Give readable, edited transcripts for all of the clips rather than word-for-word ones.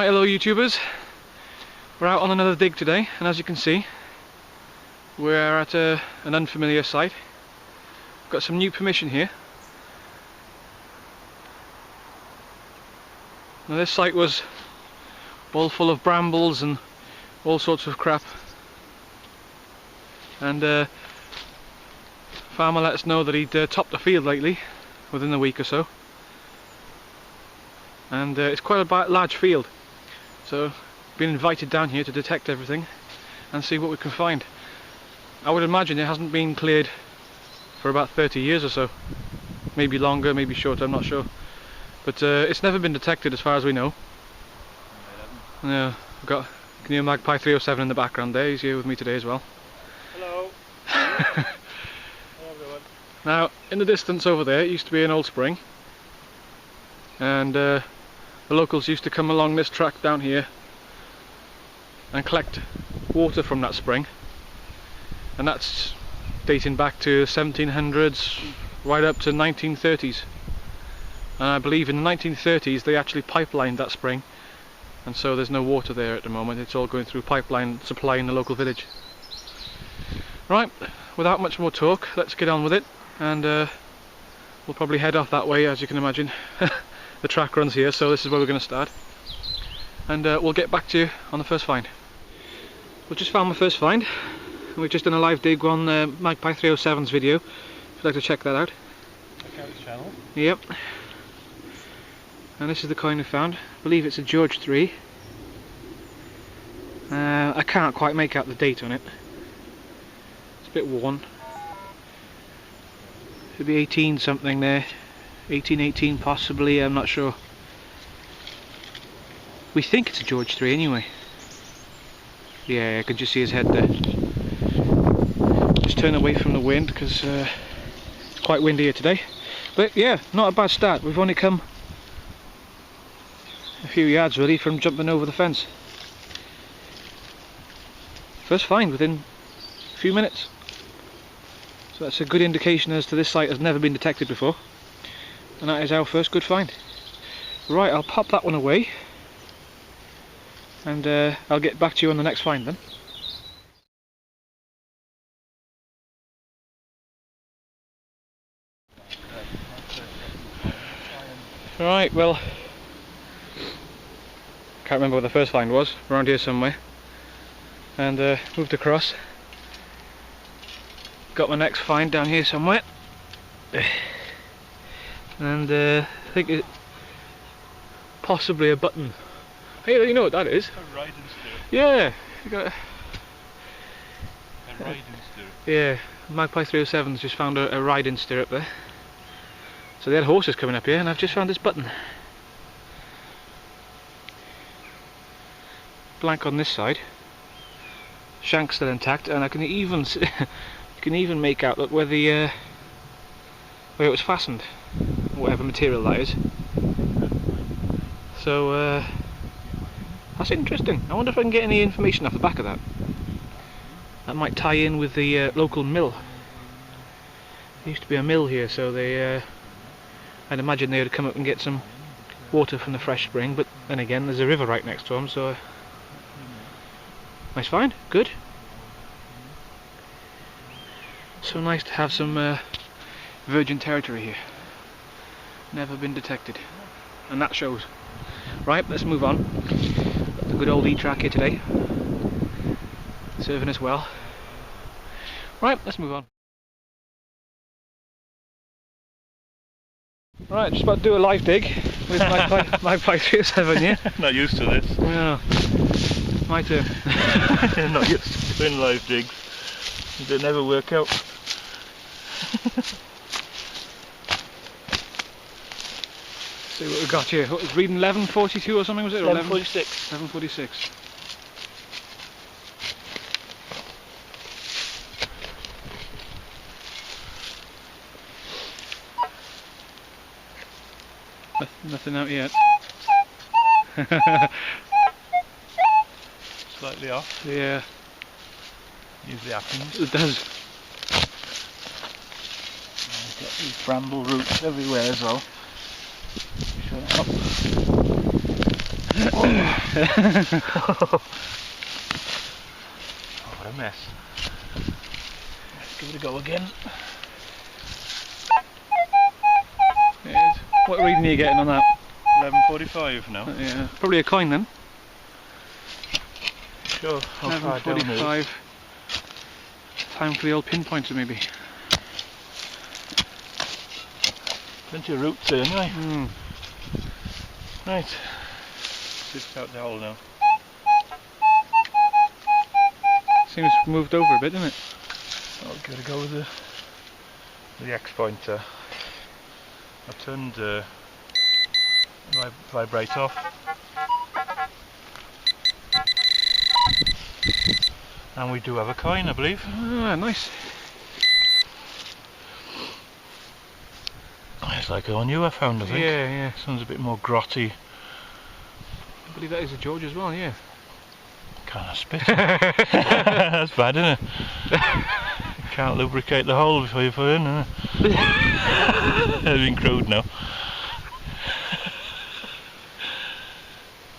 Right, hello YouTubers. We're out on another dig today, and as you can see, we're at an unfamiliar site. We've got some new permission here. Now this site was all full of brambles and all sorts of crap, and farmer let us know that he'd topped the field lately, within a week or so, and it's quite a large field, so been invited down here to detect everything and see what we can find. I would imagine it hasn't been cleared for about 30 years or so, maybe longer, maybe shorter, I'm not sure, but it's never been detected as far as we know. Yeah, we've got New Magpie 307 in the background there. He's here with me today as well. Hello. Hello everyone. Now in the distance over there it used to be an old spring, and the locals used to come along this track down here and collect water from that spring, and that's dating back to 1700s right up to 1930s, and I believe in the 1930s they actually pipelined that spring, and so there's no water there at the moment. It's all going through pipeline supply in the local village. Right, without much more talk, let's get on with it, and we'll probably head off that way, as you can imagine. The track runs here, so this is where we're going to start, and we'll get back to you on the first find. We've just found my first find. We've just done a live dig on Magpie 307's video, if you'd like to check that out. Check out the channel. Yep. And this is the coin we found. I believe it's a George 3. I can't quite make out the date on it. It's a bit worn. Should be 18 something there. 1818 possibly, I'm not sure. We think it's a George 3 anyway. Yeah, I can just see his head there. Just turn away from the wind because it's quite windy here today. But yeah, not a bad start. We've only come a few yards really from jumping over the fence. First find within a few minutes. So that's a good indication as to this site has never been detected before. And that is our first good find. Right, I'll pop that one away, and I'll get back to you on the next find then. Right, well, can't remember where the first find was, around here somewhere, and moved across. Got my next find down here somewhere, and I think it possibly a button. Hey, you know what that is? A riding stirrup. Yeah, you got A riding stirrup. yeah. Magpie 307's just found a riding stirrup there. So they had horses coming up here, and I've just found this button. Blank on this side. Shank's still intact, and I can even you can even make out, look, where the where it was fastened, whatever material that is. So that's interesting. I wonder if I can get any information off the back of that. That might tie in with the local mill. There used to be a mill here, so they I'd imagine they would come up and get some water from the fresh spring, but then again there's a river right next to them, so nice find, good. So nice to have some virgin territory here. Never been detected, and that shows. Right, let's move on. Got the good old E-track here today, serving us well. Right, let's move on. Right, just about to do a live dig with Magpie 307 here. Not used to this. Yeah, my turn. Not used to doing live digs. They never work out. See what we got here. What was reading 1142 or something, was it? 1146. 1146. Nothing out yet. Slightly off. Yeah. Usually happens. It does. Got these bramble roots everywhere as well. Shut up. What a mess. Let's give it a go again. Yes. What reading are you getting on that? 11:45 now. Yeah, probably a coin then. Sure, how far down is 11:45. Time for the old pinpointer maybe. plenty of roots there anyway. Mm. Right, just out the hole now. Seems moved over a bit, doesn't it? I'll give it a go with the X pointer. I turned vibrate off. And we do have a coin, I believe. Ah, nice. It's like the one you have found, I think. Yeah, yeah. This one's a bit more grotty. I believe that is a George as well, yeah. Kind of spit. That's bad, isn't it? You can't lubricate the hole before you put it in, isn't it? It's been crude now.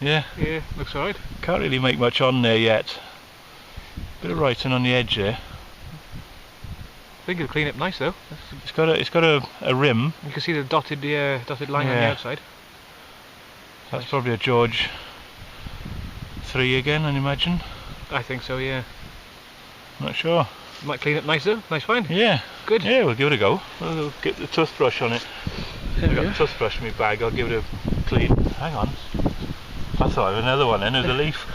Yeah. Yeah, looks alright. Can't really make much on there yet. Bit of writing on the edge there. I think it'll clean it nice though. It's got a rim. You can see the dotted line on the Yeah. outside. That's probably a George 3 again, I'd imagine. I think so, yeah. Not sure. Might clean it nice though. Nice find. Yeah. Good. Yeah, we'll give it a go. We'll get the toothbrush on it. There I've we got go. the toothbrush in my bag. I'll give it a clean. Hang on. I thought I had another one then. There's a leaf.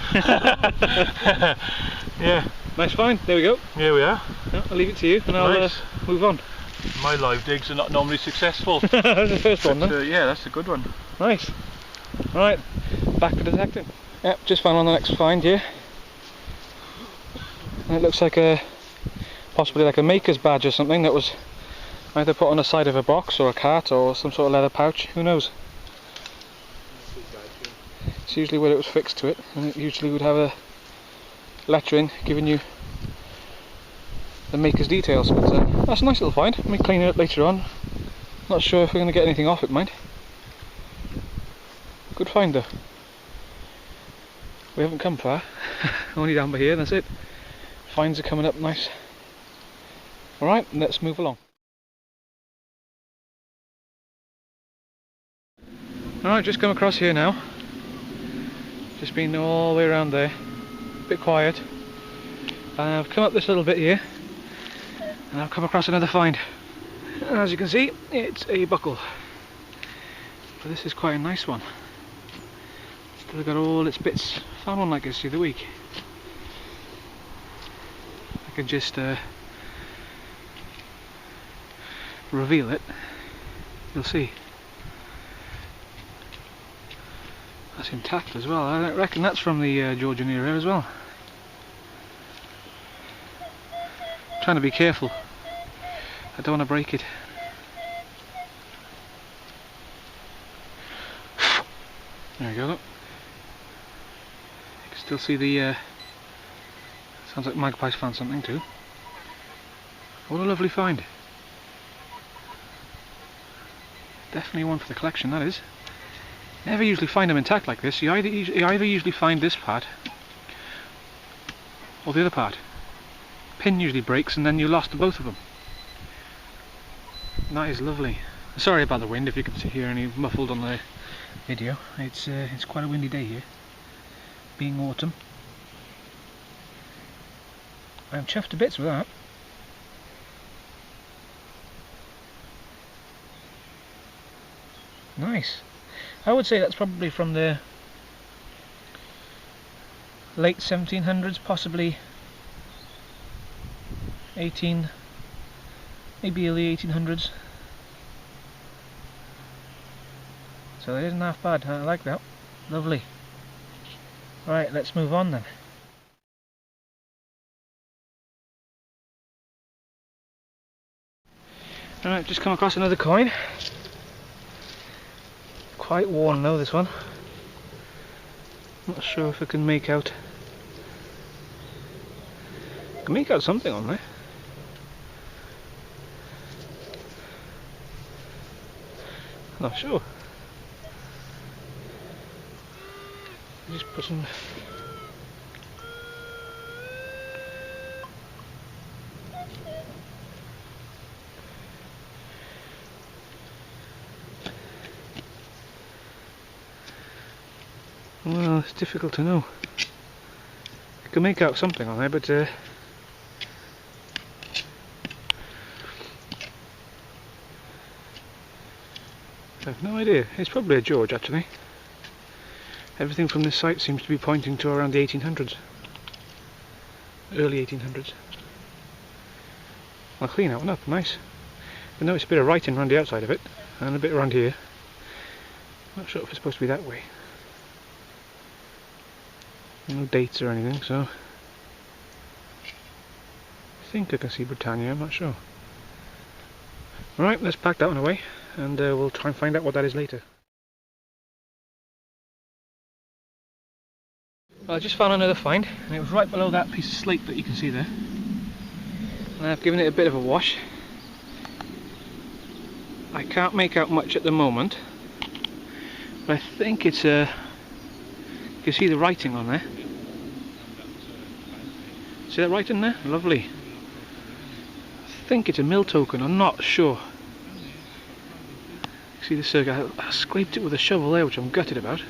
Yeah. Nice find. There we go. Here we are. Yeah, I'll leave it to you and I'll Nice. move on. My live digs are not normally successful. The first one But, then. yeah, that's a good one. Nice. Right, back to detecting. Yep, just found on the next find here. And it looks like possibly like a maker's badge or something that was either put on the side of a box or a cart or some sort of leather pouch, who knows. It's usually where it was fixed to it, and it usually would have a lettering giving you the maker's details, but that's a nice little find. I may clean it up later on. Not sure if we're going to get anything off it, mind. Good find though. We haven't come far, only down by here, that's it. Finds are coming up nice. Alright, let's move along. Alright, just come across here now. Just been all the way around there. A bit quiet. I've come up this little bit here and I've come across another find. As you can see, it's a buckle. But this is quite a nice one. Still got all its bits. Found one like this the other week. I can just reveal it. You'll see. That's intact as well. I reckon that's from the Georgian era as well. Trying to be careful. I don't want to break it. There we go. Look. You can still see the. Sounds like Magpie's found something too. What a lovely find. Definitely one for the collection, that is. Never usually find them intact like this. You either usually find this part or the other part. Pin usually breaks and then you lost both of them. And that is lovely. Sorry about the wind if you can hear any muffled on the video. It's quite a windy day here, being autumn. I'm chuffed to bits with that. Nice. I would say that's probably from the late 1700s, possibly 18, maybe early 1800s. So it isn't half bad. I like that. Lovely. Right, let's move on then. Alright, just come across another coin. Quite worn though, this one. Not sure if I can make out. I can make out something on there. Not sure. Just put some. Well, it's difficult to know. I can make out something on there, but I have no idea. It's probably a George, actually. Everything from this site seems to be pointing to around the 1800s. Early 1800s. I'll clean that one up, nice. I notice a bit of writing around the outside of it, and a bit around here. Not sure if it's supposed to be that way. No dates or anything, so I think I can see Britannia, I'm not sure. Alright, let's pack that one away, and we'll try and find out what that is later. Well, I just found another find, and it was right below that piece of slate that you can see there. And I've given it a bit of a wash. I can't make out much at the moment, but I think it's a... You can see the writing on there. See that writing there? Lovely. I think it's a mill token, I'm not sure. See the circle? I scraped it with a shovel there, which I'm gutted about.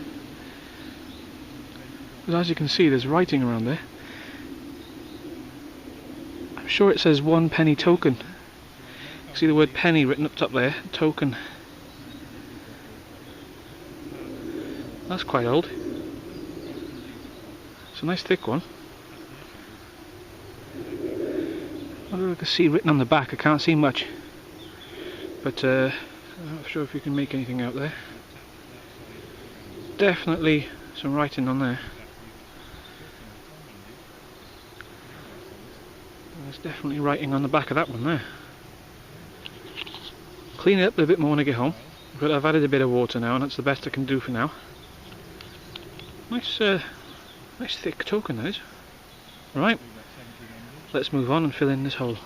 But as you can see, there's writing around there. I'm sure it says 1 penny token. You see the word penny written up top there, token. That's quite old. It's a nice thick one. What do I can see written on the back? I can't see much. But I'm not sure if you can make anything out there. Definitely some writing on there. There's definitely writing on the back of that one there. Clean it up a bit more when I get home, but I've added a bit of water now, and that's the best I can do for now. Nice, nice thick token that is. Right, let's move on and fill in this hole.